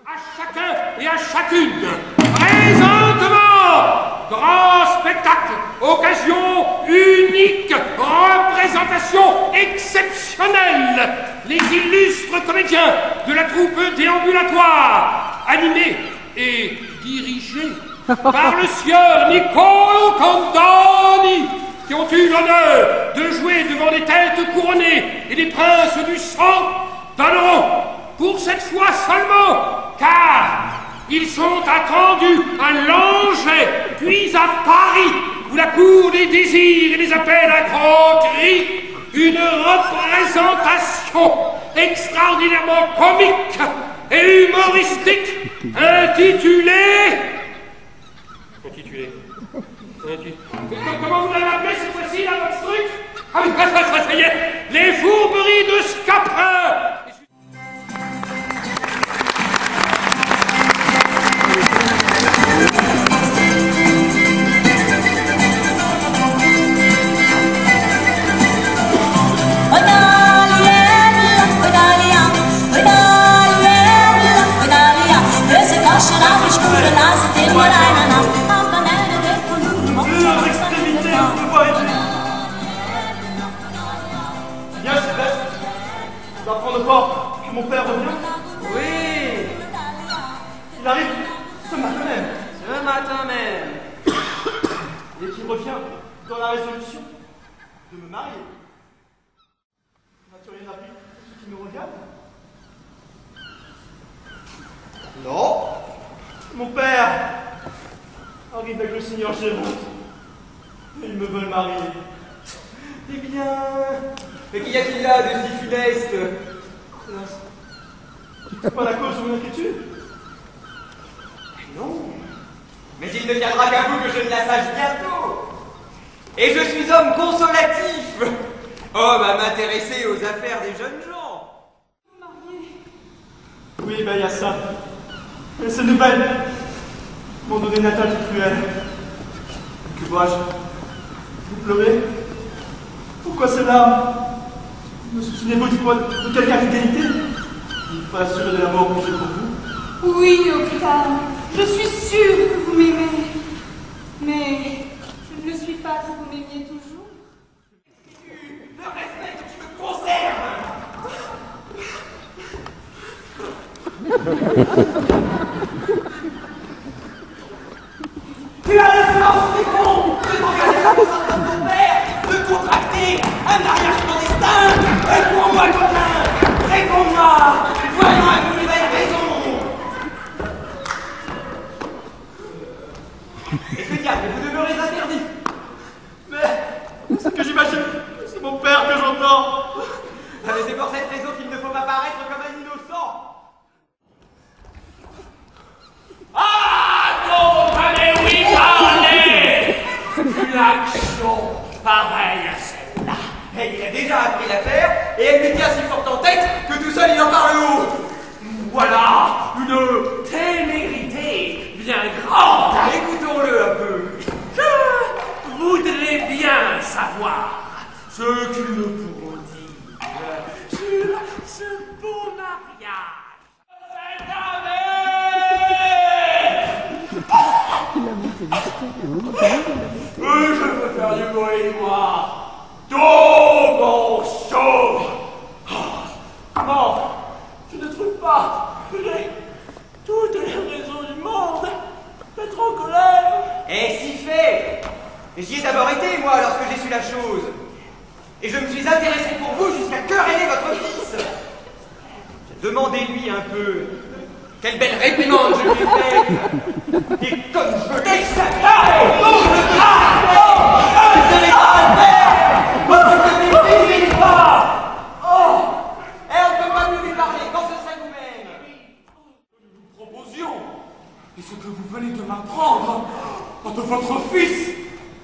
à chacun et à chacune. Présentement, grand spectacle, occasion unique, représentation exceptionnelle. Les illustres comédiens de la troupe déambulatoire, animés et dirigés par le sieur Niccolo Candoni, qui ont eu l'honneur de jouer devant des têtes couronnées et des princes du sang, donneront, pour cette fois seulement, car ils sont attendus à Langeais, puis à Paris, où la cour des désirs et les appels à grands cris, une représentation extraordinairement comique et humoristique intitulée... Comment vous l'avez appelé cette fois-ci, là, votre truc? Ah oui, ça y est, les fourberies de Scapin. Que mon père revient? Oui. Il arrive ce matin même. Ce matin même. Et qu'il revient dans la résolution de me marier. N'as-tu rien appris pour ce qui me regarde? Non. Mon père arrive avec le seigneur Géronte. Et ils me veulent marier. Eh bien, mais qu'y a-t-il là de si funeste? C'est pas la cause de mon inquiétude? Non. Mais il ne viendra qu'à vous que je ne la sache bientôt. Et je suis homme consolatif. Homme à m'intéresser aux affaires des jeunes gens. Oui, ben il y a ça. Et ces nouvelles m'ont donné une attaque cruelle. Que vois-je? Vous pleurez? Pourquoi ces larmes? Me souvenez-vous de quelque infidélité? Il faut assurer de l'amour que j'ai pour vous. Oui, Octave, je suis sûre que vous m'aimez. Mais je ne le suis pas que vous m'aimiez toujours. Le respect que tu me conserves. Tu as l'insolence féconde de t'engager à l'enceinte de ton père, de contracter un mariage clandestin. Réponds-moi, Coquin. Réponds-moi. Voyons à vous les raisons. Et que diable, vous demeurez interdit. Mais c'est que j'imagine que c'est mon père que j'entends. Ah, mais c'est pour cette raison qu'il ne faut pas paraître comme un innocent. Ah non, allez, oui, allez. Une action pareille à celle-là. Et il a déjà appris l'affaire, et elle lui tient si fort en tête que tout seul il en parle haut. Voilà une témérité bien grande. Écoutons-le un peu. Je voudrais bien savoir ce qu'ils me pourront dire sur ce beau mariage. Cette année, je veux faire du bruit, moi. Tout mon chaud. Non, je ne trouve pas que j'ai toutes les raisons du monde d'être en colère. Et si fait. J'y ai d'abord été, moi, lorsque j'ai su la chose. Et je me suis intéressé pour vous jusqu'à quereller votre fils. Demandez-lui un peu quelle belle réprimande je lui ai faite. Et comme je t'exclame, et on ne peut pas mieux lui parler quand ce serait vous-même. Nous proposions, et ce que vous venez de m'apprendre, de votre fils,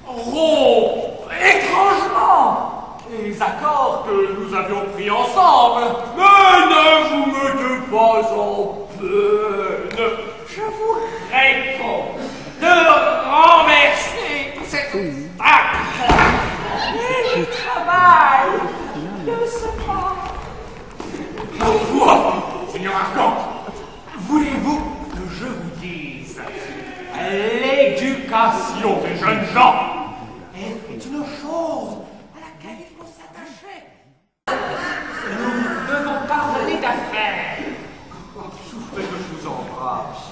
rompt étrangement les accords que nous avions pris ensemble. Mais ne vous mettez pas en peine. Je vous réponds de renverser cet obstacle. Et le travail ne se prend. Ma foi, Seigneur Arcand, voulez-vous l'éducation des jeunes gens est une chose à laquelle il faut s'attacher. Nous devons parler d'affaires. Souffrez que je vous embrasse.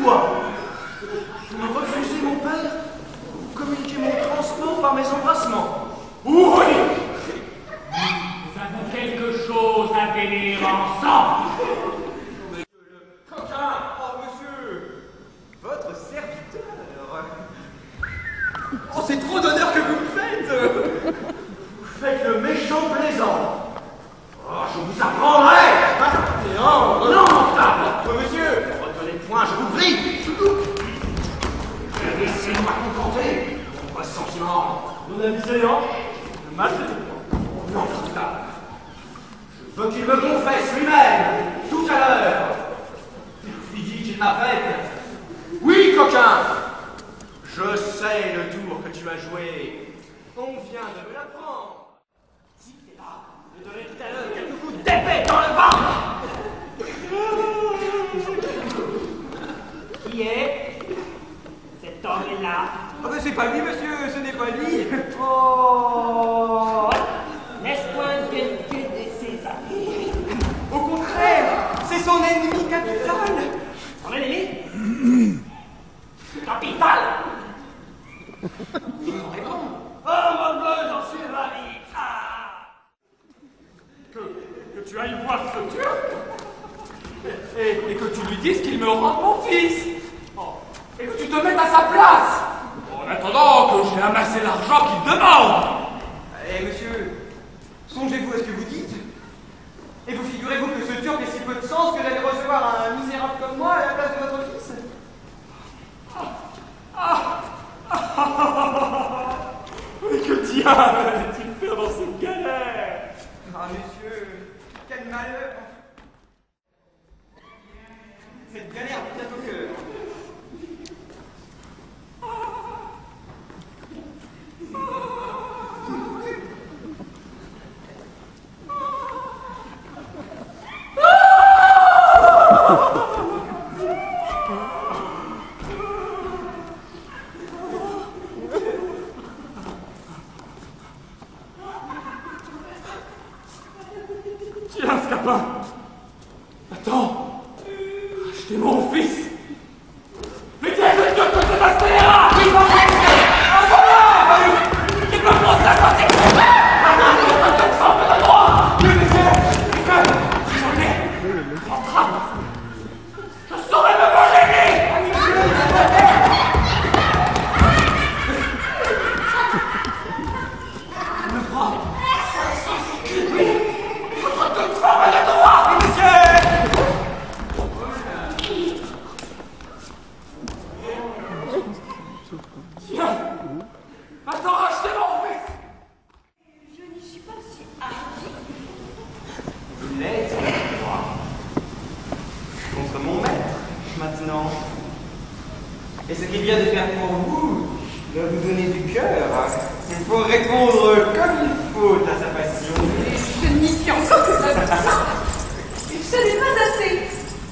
Quoi? Vous me refusez, mon père? Vous communiquez mon transport par mes embrassements? Oui! Nous avons quelque chose à délire ensemble! Coquin! Oh, monsieur! Votre serviteur! Oh, c'est trop d'honneur que vous me faites! Vous faites le méchant plaisant. Oh, je vous apprendrai! Non, Monsieur! retenez point, je vous prie! Laissez-moi contenter mon ressentiment. Mon ami séant, le mal de non, putain. Je veux qu'il me confesse lui-même, tout à l'heure. Il dit qu'il m'arrête. Oui, coquin! Je sais le tour que tu as joué. On vient de me l'apprendre. Si t'es là, je donnerai tout à l'heure quelques coups d'épée dans le ventre. Qui est cet homme-là? Ah ben c'est pas lui, monsieur, ce n'est pas lui. Oh! N'est-ce point quelqu'un de ses amis? Au contraire, c'est son ennemi capital. Son ennemi? Capital! Ils ont raison. Oh mon Dieu, j'en suis ravi! Ah! Que tu ailles voir ce Turc Et que tu lui dises qu'il me rende mon fils. Oh, et que tu te mettes à sa place. en attendant que j'ai amassé l'argent qu'il demande! Eh monsieur, songez-vous à ce que vous dites. Et vous figurez-vous que ce Turc ait si peu de sens que d'aller recevoir un misérable comme moi à la place de votre fils? Mais que diable allait-il faire dans cette galère? Ah monsieur, quel malheur. Cette galère vous tient au cœur. Tiens, Scapin! Attends! Achetez mon fils! Mais tiens, je te que c'est un scélérat! Ils vont rester! Ah voilà! Il me prend ça quand c'est Je saurais me manger lui! Tiens! Attends, achetez mon fils! Je n'y suis pas si hardie. Vous l'êtes, moi. Contre mon maître, maintenant. Et ce qu'il vient de faire pour vous, doit vous donner du cœur. Il faut répondre comme il faut à sa passion. Je n'y suis encore que ça. Ce n'est pas assez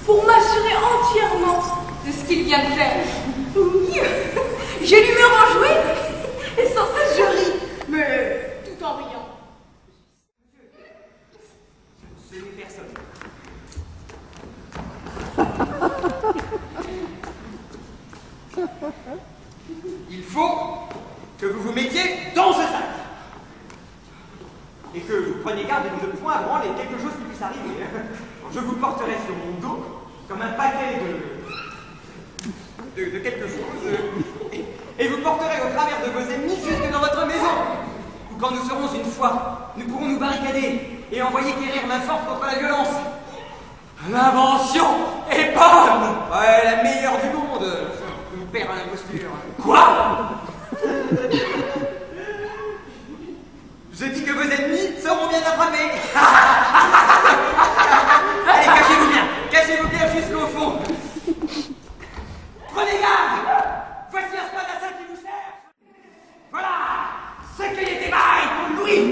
pour m'assurer entièrement de ce qu'il vient de faire. Oui, je lui me rends jouer et sans cesse je ris, mais tout en riant. Ce n'est personne. Il faut que vous vous mettiez dans ce sac. Et que vous preniez garde de ne point branler quelque chose qui puisse arriver. Je vous porterai sur mon dos comme un paquet de quelque chose. Et vous porterez au travers de vos ennemis jusque dans votre maison. Où quand nous serons une fois, nous pourrons nous barricader et envoyer quérir main forte contre la violence. L'invention est bonne! Ouais, la meilleure du monde. Mon père à l'imposture. Quoi? Je dis que vos ennemis seront bien attrapés. Allez, cachez-vous bien jusqu'au fond. Prenez garde. Voici un spadassin qui vous cherche. Voilà ce qu'il était bail pour Louis.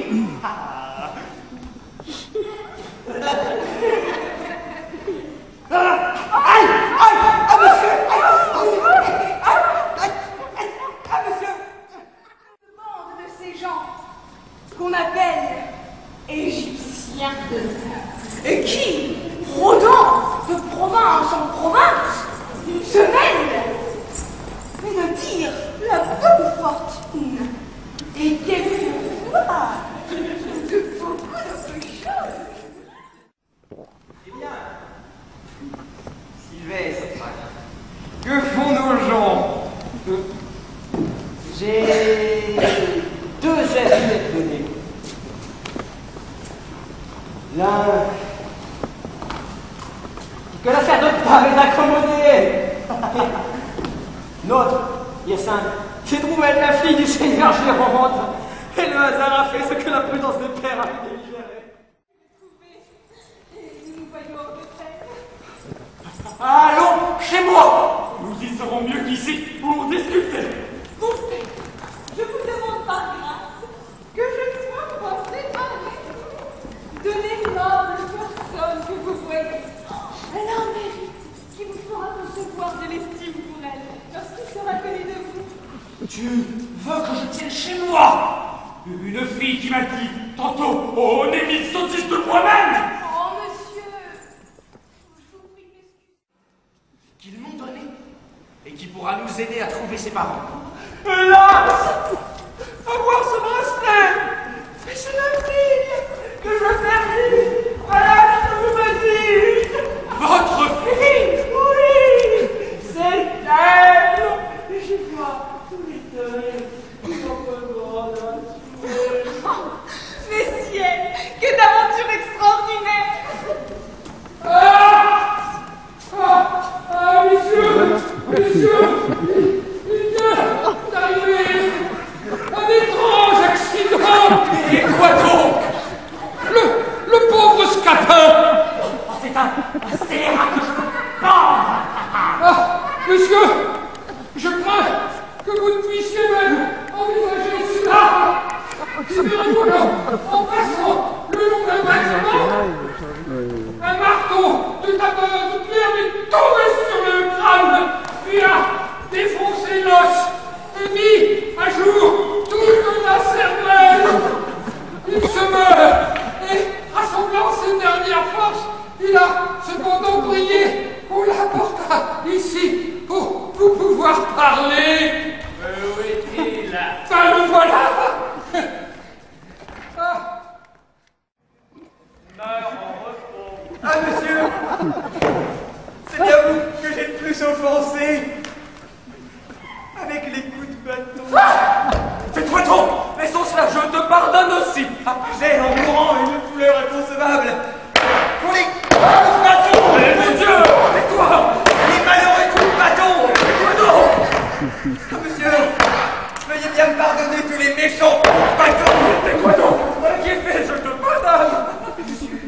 et qui, rôdant de province en province, se mêle mais ne tire la bonne fortune et quelquefois de beaucoup d'autres choses. Eh bien, Sylvestre, que font nos gens? J'ai deux avis à te donner. L'un, que l'affaire de Pam est accommodée. L'autre, Hyacinthe, j'ai trouvé la fille du seigneur Géronte, et le hasard a fait ce que la prudence des pères avait délibéré. Et nous nous voyons en retraite. Allons chez moi. Nous y serons mieux qu'ici pour discuter. Mon frère, je vous demande par grâce que je sois pour séparer de l'énorme personne que vous voyez. Elle a un mérite qui vous fera concevoir de l'estime pour elle lorsqu'il sera connu de vous. Tu veux que je tienne chez moi une fille qui m'a dit tantôt on est mille sottises de moi-même. Oh, monsieur, je vous prie d'excuser. Qu'ils m'ont donné et qui pourra nous aider à trouver ses parents. Hélas! Avoir ce bracelet! Mais c'est la fille que je perdis! Voilà ce que vous me dites! Votre fille? Oui! C'est elle! Et je vois tous les deuils qui sont dans Mais ciel, que d'aventure extraordinaire! Messieurs, il vient d'arriver un étrange accident. Et quoi donc? Le pauvre Scapin. C'est un scélérat que je veux pendre. Ah, monsieur, je crains que vous ne puissiez même envisager cela. Figurez-vous en passant le long d'un bâtiment, un marteau de tapeur de pierre est tombé sur le crâne, puis a défoncé l'os et mis à jour toute la cervelle. Il se meurt et, rassemblant ses dernières forces, il a cependant prié qu'on l'apportât ici pour vous pouvoir parler. Où est-il? Ben le voilà. Ah. Meurs en repos. Ah, monsieur, c'est bien vous que j'ai le plus offensé. Avec les coups de bâton. Fais-toi donc. Laissons cela, je te pardonne aussi. J'ai en mourant une douleur inconcevable. Pour les coups de bâton. Mais mon Dieu, et toi? Les malheureux coups de bâton. Quoi donc? Ah, monsieur, veuillez bien me pardonner tous les méchants coups de bâton. Mais quoi donc? Qui est fait, je te pardonne. Monsieur,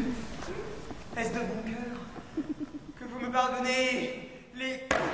est-ce de bon cœur que vous me pardonnez les coups